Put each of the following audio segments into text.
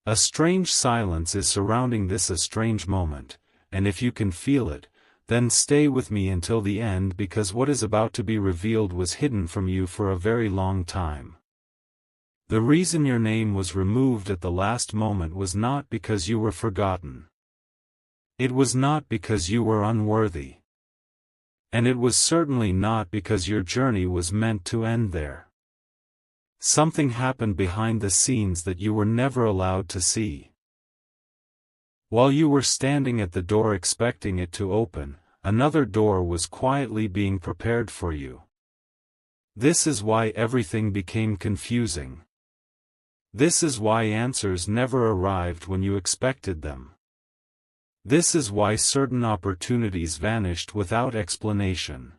A strange silence is surrounding this strange moment, and if you can feel it, then stay with me until the end, because what is about to be revealed was hidden from you for a very long time. The reason your name was removed at the last moment was not because you were forgotten. It was not because you were unworthy. And it was certainly not because your journey was meant to end there. Something happened behind the scenes that you were never allowed to see. While you were standing at the door expecting it to open, another door was quietly being prepared for you. This is why everything became confusing. This is why answers never arrived when you expected them. This is why certain opportunities vanished without explanation.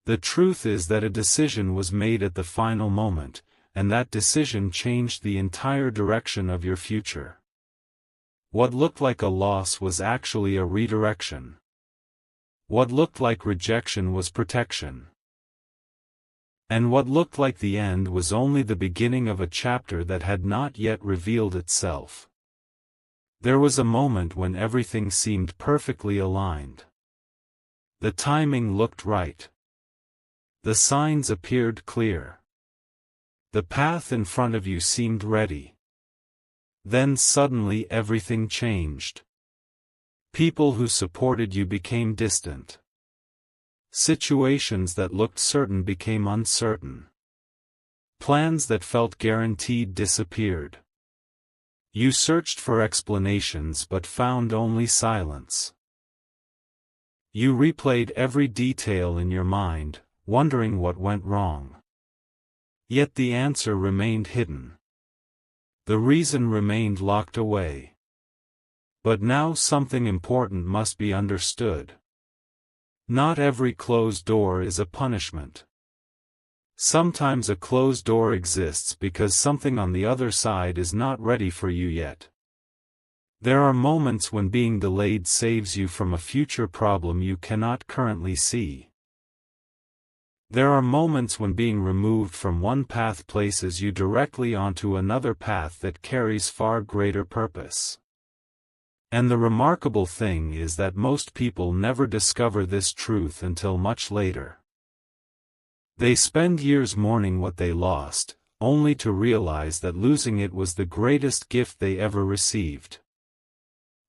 The truth is that a decision was made at the final moment, and that decision changed the entire direction of your future. What looked like a loss was actually a redirection. What looked like rejection was protection. And what looked like the end was only the beginning of a chapter that had not yet revealed itself. There was a moment when everything seemed perfectly aligned. The timing looked right. The signs appeared clear. The path in front of you seemed ready. Then suddenly everything changed. People who supported you became distant. Situations that looked certain became uncertain. Plans that felt guaranteed disappeared. You searched for explanations but found only silence. You replayed every detail in your mind, wondering what went wrong. Yet the answer remained hidden. The reason remained locked away. But now something important must be understood. Not every closed door is a punishment. Sometimes a closed door exists because something on the other side is not ready for you yet. There are moments when being delayed saves you from a future problem you cannot currently see. There are moments when being removed from one path places you directly onto another path that carries far greater purpose. And the remarkable thing is that most people never discover this truth until much later. They spend years mourning what they lost, only to realize that losing it was the greatest gift they ever received.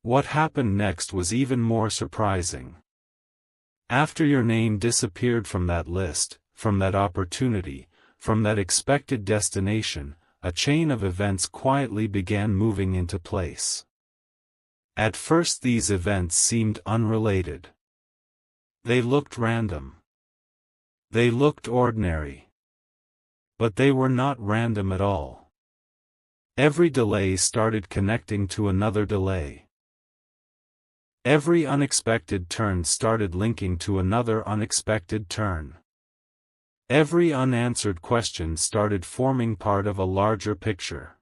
What happened next was even more surprising. After your name disappeared from that list, from that opportunity, from that expected destination, a chain of events quietly began moving into place. At first these events seemed unrelated. They looked random. They looked ordinary. But they were not random at all. Every delay started connecting to another delay. Every unexpected turn started linking to another unexpected turn. Every unanswered question started forming part of a larger picture.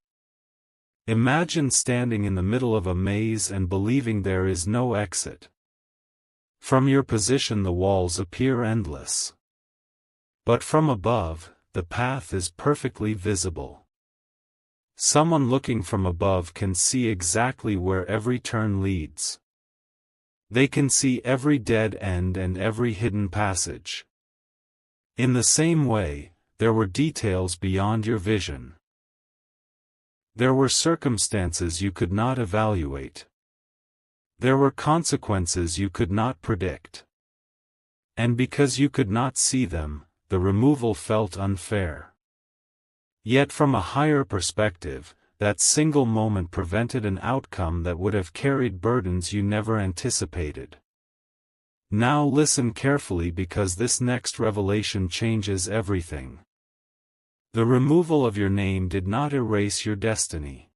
Imagine standing in the middle of a maze and believing there is no exit. From your position the walls appear endless. But from above, the path is perfectly visible. Someone looking from above can see exactly where every turn leads. They can see every dead end and every hidden passage. In the same way, there were details beyond your vision. There were circumstances you could not evaluate. There were consequences you could not predict. And because you could not see them, the removal felt unfair. Yet from a higher perspective, that single moment prevented an outcome that would have carried burdens you never anticipated. Now listen carefully, because this next revelation changes everything. The removal of your name did not erase your destiny.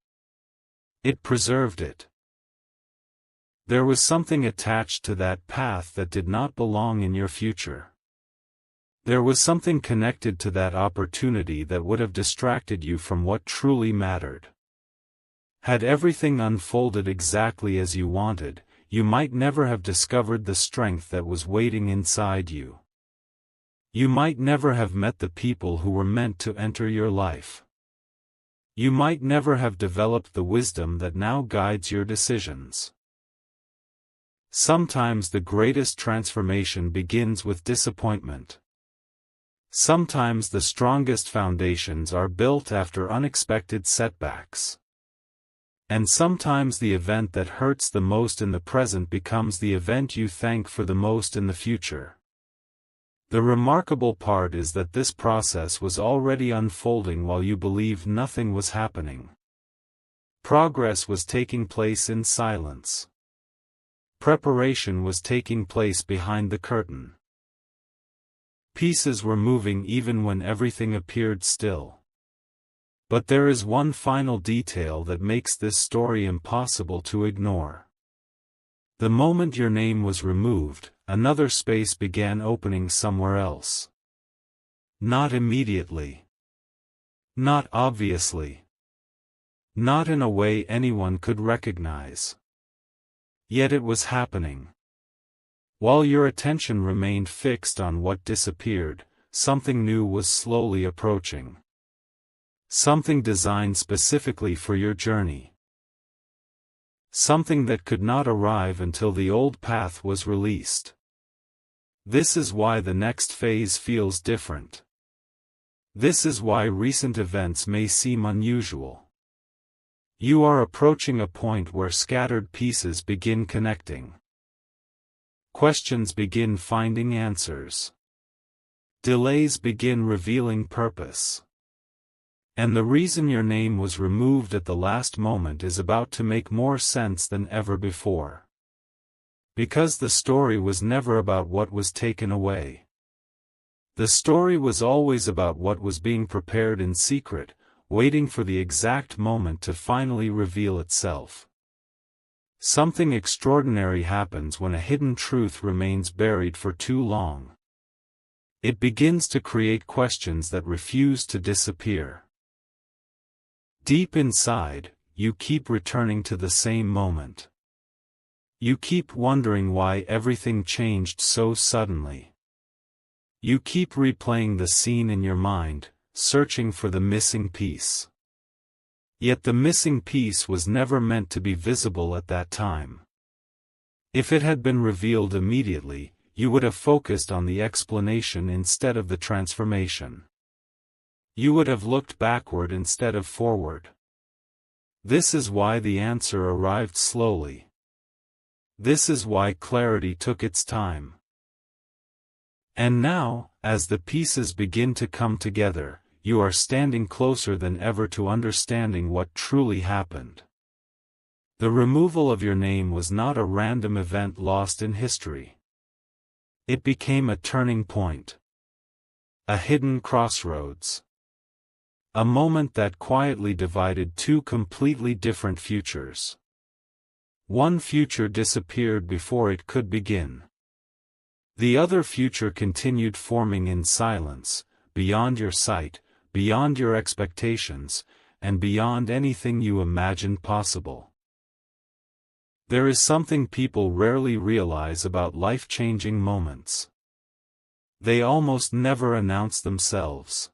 It preserved it. There was something attached to that path that did not belong in your future. There was something connected to that opportunity that would have distracted you from what truly mattered. Had everything unfolded exactly as you wanted, you might never have discovered the strength that was waiting inside you. You might never have met the people who were meant to enter your life. You might never have developed the wisdom that now guides your decisions. Sometimes the greatest transformation begins with disappointment. Sometimes the strongest foundations are built after unexpected setbacks. And sometimes the event that hurts the most in the present becomes the event you thank for the most in the future. The remarkable part is that this process was already unfolding while you believed nothing was happening. Progress was taking place in silence. Preparation was taking place behind the curtain. Pieces were moving even when everything appeared still. But there is one final detail that makes this story impossible to ignore. The moment your name was removed, another space began opening somewhere else. Not immediately. Not obviously. Not in a way anyone could recognize. Yet it was happening. While your attention remained fixed on what disappeared, something new was slowly approaching. Something designed specifically for your journey. Something that could not arrive until the old path was released. This is why the next phase feels different. This is why recent events may seem unusual. You are approaching a point where scattered pieces begin connecting. Questions begin finding answers. Delays begin revealing purpose. And the reason your name was removed at the last moment is about to make more sense than ever before. Because the story was never about what was taken away. The story was always about what was being prepared in secret, waiting for the exact moment to finally reveal itself. Something extraordinary happens when a hidden truth remains buried for too long. It begins to create questions that refuse to disappear. Deep inside, you keep returning to the same moment. You keep wondering why everything changed so suddenly. You keep replaying the scene in your mind, searching for the missing piece. Yet the missing piece was never meant to be visible at that time. If it had been revealed immediately, you would have focused on the explanation instead of the transformation. You would have looked backward instead of forward. This is why the answer arrived slowly. This is why clarity took its time. And now, as the pieces begin to come together, you are standing closer than ever to understanding what truly happened. The removal of your name was not a random event lost in history. It became a turning point. A hidden crossroads. A moment that quietly divided two completely different futures. One future disappeared before it could begin. The other future continued forming in silence, beyond your sight, beyond your expectations, and beyond anything you imagined possible. There is something people rarely realize about life-changing moments. They almost never announce themselves.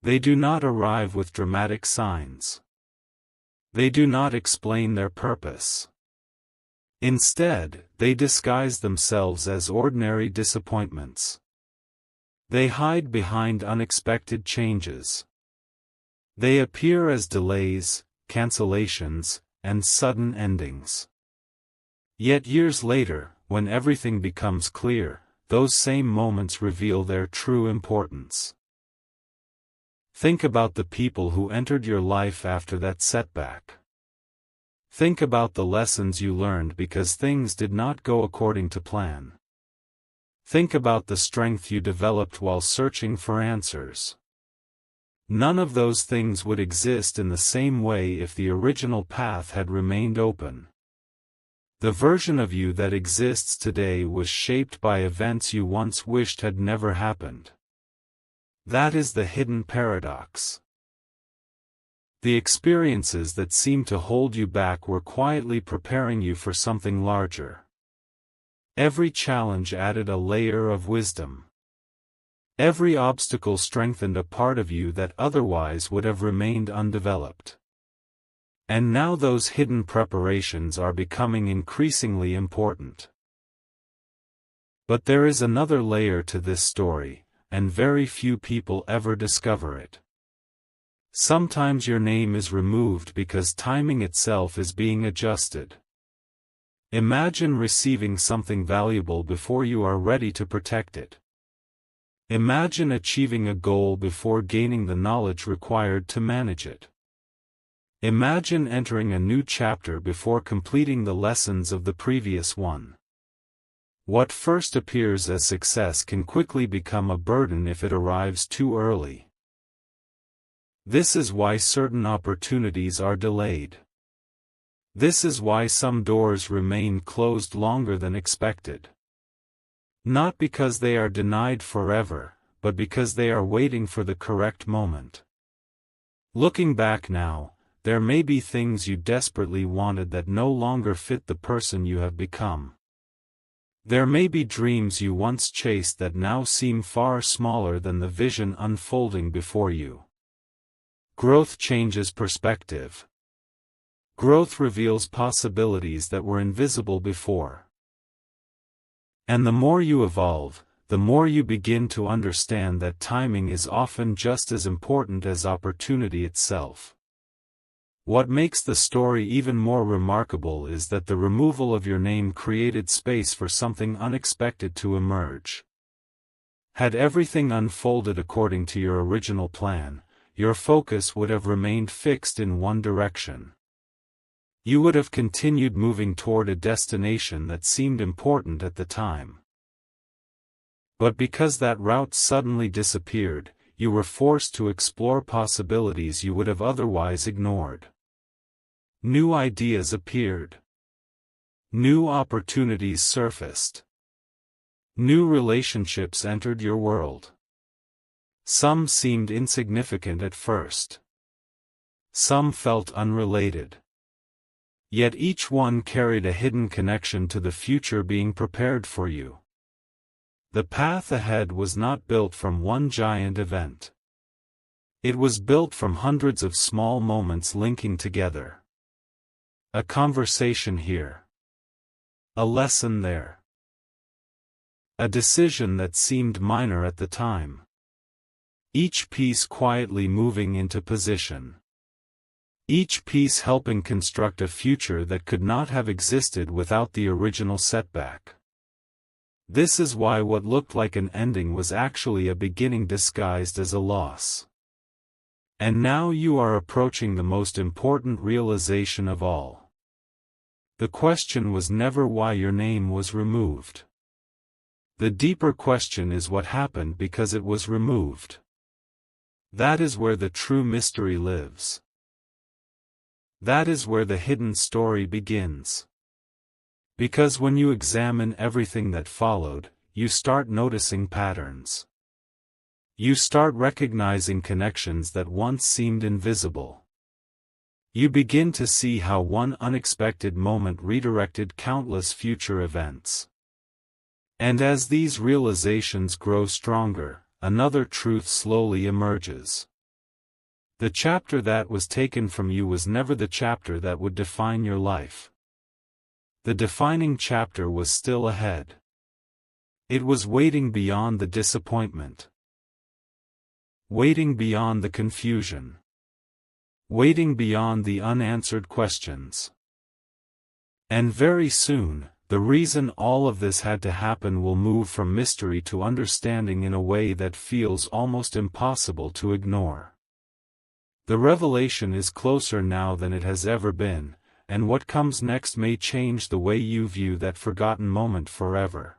They do not arrive with dramatic signs. They do not explain their purpose. Instead, they disguise themselves as ordinary disappointments. They hide behind unexpected changes. They appear as delays, cancellations, and sudden endings. Yet years later, when everything becomes clear, those same moments reveal their true importance. Think about the people who entered your life after that setback. Think about the lessons you learned because things did not go according to plan. Think about the strength you developed while searching for answers. None of those things would exist in the same way if the original path had remained open. The version of you that exists today was shaped by events you once wished had never happened. That is the hidden paradox. The experiences that seemed to hold you back were quietly preparing you for something larger. Every challenge added a layer of wisdom. Every obstacle strengthened a part of you that otherwise would have remained undeveloped. And now those hidden preparations are becoming increasingly important. But there is another layer to this story, and very few people ever discover it. Sometimes your name is removed because timing itself is being adjusted. Imagine receiving something valuable before you are ready to protect it. Imagine achieving a goal before gaining the knowledge required to manage it. Imagine entering a new chapter before completing the lessons of the previous one. What first appears as success can quickly become a burden if it arrives too early. This is why certain opportunities are delayed. This is why some doors remain closed longer than expected. Not because they are denied forever, but because they are waiting for the correct moment. Looking back now, there may be things you desperately wanted that no longer fit the person you have become. There may be dreams you once chased that now seem far smaller than the vision unfolding before you. Growth changes perspective. Growth reveals possibilities that were invisible before. And the more you evolve, the more you begin to understand that timing is often just as important as opportunity itself. What makes the story even more remarkable is that the removal of your name created space for something unexpected to emerge. Had everything unfolded according to your original plan, your focus would have remained fixed in one direction. You would have continued moving toward a destination that seemed important at the time. But because that route suddenly disappeared, you were forced to explore possibilities you would have otherwise ignored. New ideas appeared. New opportunities surfaced. New relationships entered your world. Some seemed insignificant at first. Some felt unrelated. Yet each one carried a hidden connection to the future being prepared for you. The path ahead was not built from one giant event. It was built from hundreds of small moments linking together. A conversation here. A lesson there. A decision that seemed minor at the time. Each piece quietly moving into position. Each piece helping construct a future that could not have existed without the original setback. This is why what looked like an ending was actually a beginning disguised as a loss. And now you are approaching the most important realization of all. The question was never why your name was removed. The deeper question is what happened because it was removed. That is where the true mystery lives. That is where the hidden story begins. Because when you examine everything that followed, you start noticing patterns. You start recognizing connections that once seemed invisible. You begin to see how one unexpected moment redirected countless future events. And as these realizations grow stronger, another truth slowly emerges. The chapter that was taken from you was never the chapter that would define your life. The defining chapter was still ahead. It was waiting beyond the disappointment. Waiting beyond the confusion. Waiting beyond the unanswered questions. And very soon, the reason all of this had to happen will move from mystery to understanding in a way that feels almost impossible to ignore. The revelation is closer now than it has ever been, and what comes next may change the way you view that forgotten moment forever.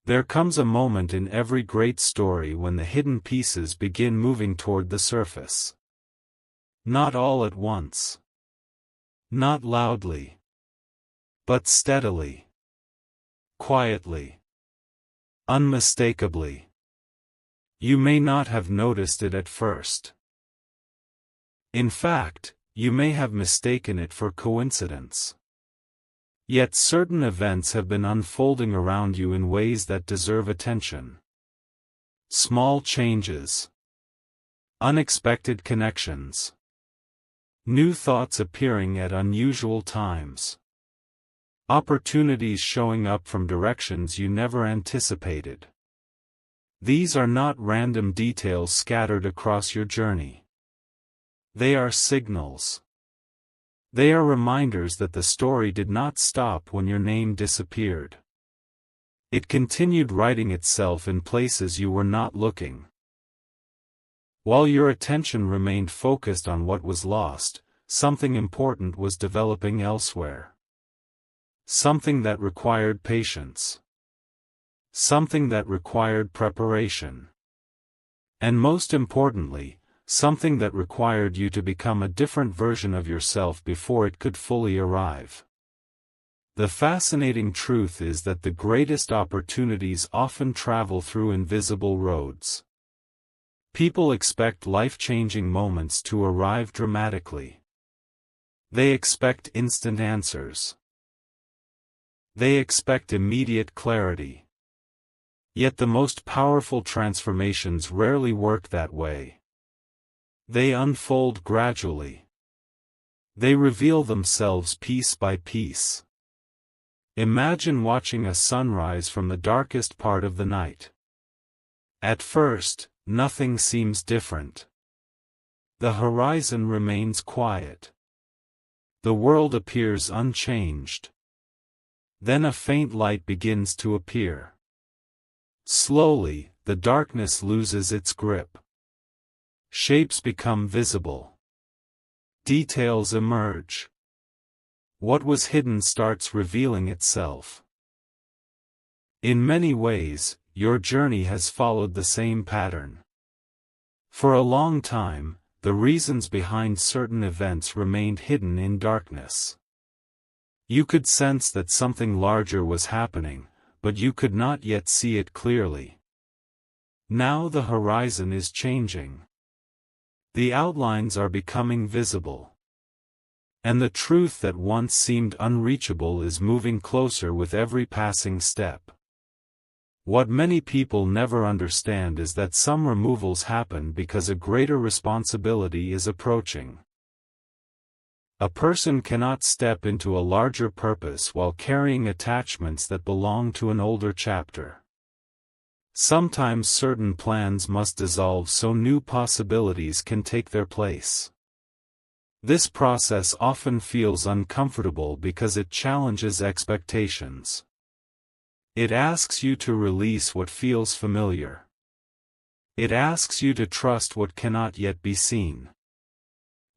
There comes a moment in every great story when the hidden pieces begin moving toward the surface. Not all at once. Not loudly. But steadily. Quietly. Unmistakably. You may not have noticed it at first. In fact, you may have mistaken it for coincidence. Yet certain events have been unfolding around you in ways that deserve attention. Small changes. Unexpected connections. New thoughts appearing at unusual times. Opportunities showing up from directions you never anticipated. These are not random details scattered across your journey. They are signals. They are reminders that the story did not stop when your name disappeared. It continued writing itself in places you were not looking. While your attention remained focused on what was lost, something important was developing elsewhere. Something that required patience. Something that required preparation. And most importantly, something that required you to become a different version of yourself before it could fully arrive. The fascinating truth is that the greatest opportunities often travel through invisible roads. People expect life-changing moments to arrive dramatically. They expect instant answers. They expect immediate clarity. Yet the most powerful transformations rarely work that way. They unfold gradually. They reveal themselves piece by piece. Imagine watching a sunrise from the darkest part of the night. At first, nothing seems different. The horizon remains quiet. The world appears unchanged. Then a faint light begins to appear. Slowly, the darkness loses its grip. Shapes become visible. Details emerge. What was hidden starts revealing itself. In many ways, your journey has followed the same pattern. For a long time, the reasons behind certain events remained hidden in darkness. You could sense that something larger was happening, but you could not yet see it clearly. Now the horizon is changing. The outlines are becoming visible. And the truth that once seemed unreachable is moving closer with every passing step. What many people never understand is that some removals happen because a greater responsibility is approaching. A person cannot step into a larger purpose while carrying attachments that belong to an older chapter. Sometimes certain plans must dissolve so new possibilities can take their place. This process often feels uncomfortable because it challenges expectations. It asks you to release what feels familiar. It asks you to trust what cannot yet be seen.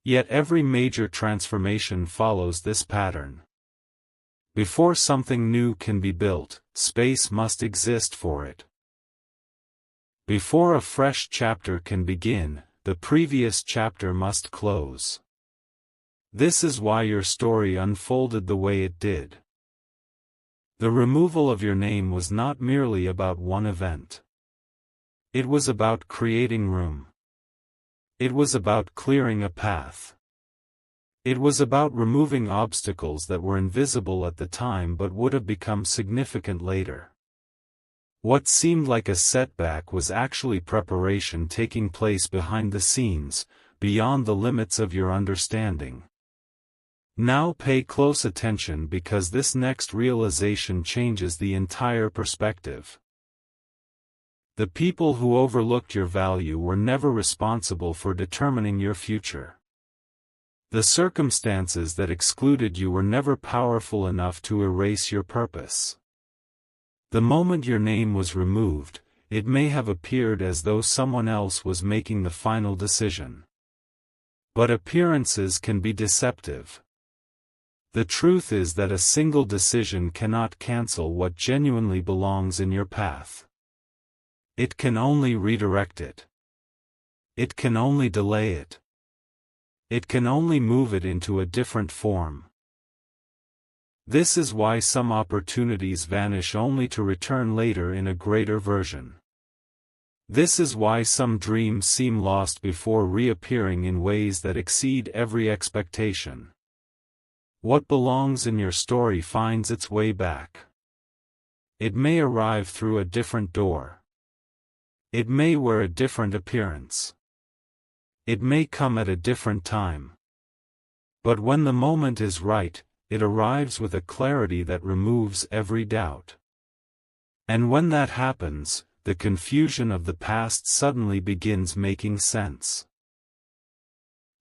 Yet every major transformation follows this pattern. Before something new can be built, space must exist for it. Before a fresh chapter can begin, the previous chapter must close. This is why your story unfolded the way it did. The removal of your name was not merely about one event. It was about creating room. It was about clearing a path. It was about removing obstacles that were invisible at the time but would have become significant later. What seemed like a setback was actually preparation taking place behind the scenes, beyond the limits of your understanding. Now pay close attention because this next realization changes the entire perspective. The people who overlooked your value were never responsible for determining your future. The circumstances that excluded you were never powerful enough to erase your purpose. The moment your name was removed, it may have appeared as though someone else was making the final decision. But appearances can be deceptive. The truth is that a single decision cannot cancel what genuinely belongs in your path. It can only redirect it. It can only delay it. It can only move it into a different form. This is why some opportunities vanish only to return later in a greater version. This is why some dreams seem lost before reappearing in ways that exceed every expectation. What belongs in your story finds its way back. It may arrive through a different door. It may wear a different appearance. It may come at a different time. But when the moment is right, it arrives with a clarity that removes every doubt. And when that happens, the confusion of the past suddenly begins making sense.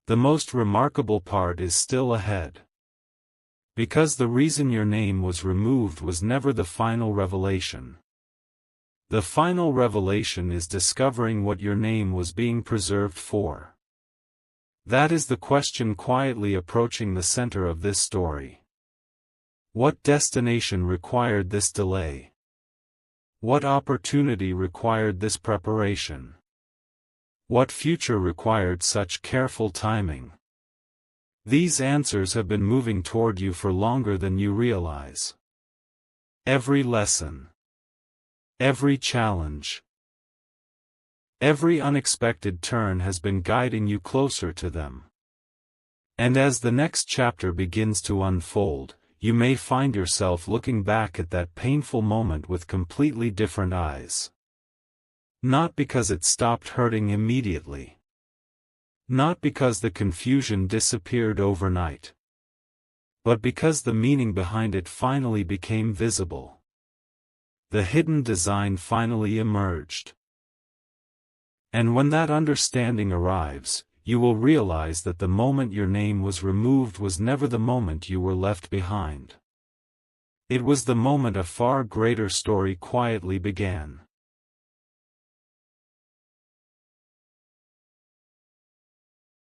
The most remarkable part is still ahead. Because the reason your name was removed was never the final revelation. The final revelation is discovering what your name was being preserved for. That is the question quietly approaching the center of this story. What destination required this delay? What opportunity required this preparation? What future required such careful timing? These answers have been moving toward you for longer than you realize. Every lesson, every challenge, every unexpected turn has been guiding you closer to them. And as the next chapter begins to unfold, you may find yourself looking back at that painful moment with completely different eyes. Not because it stopped hurting immediately. Not because the confusion disappeared overnight. But because the meaning behind it finally became visible. The hidden design finally emerged. And when that understanding arrives, you will realize that the moment your name was removed was never the moment you were left behind. It was the moment a far greater story quietly began.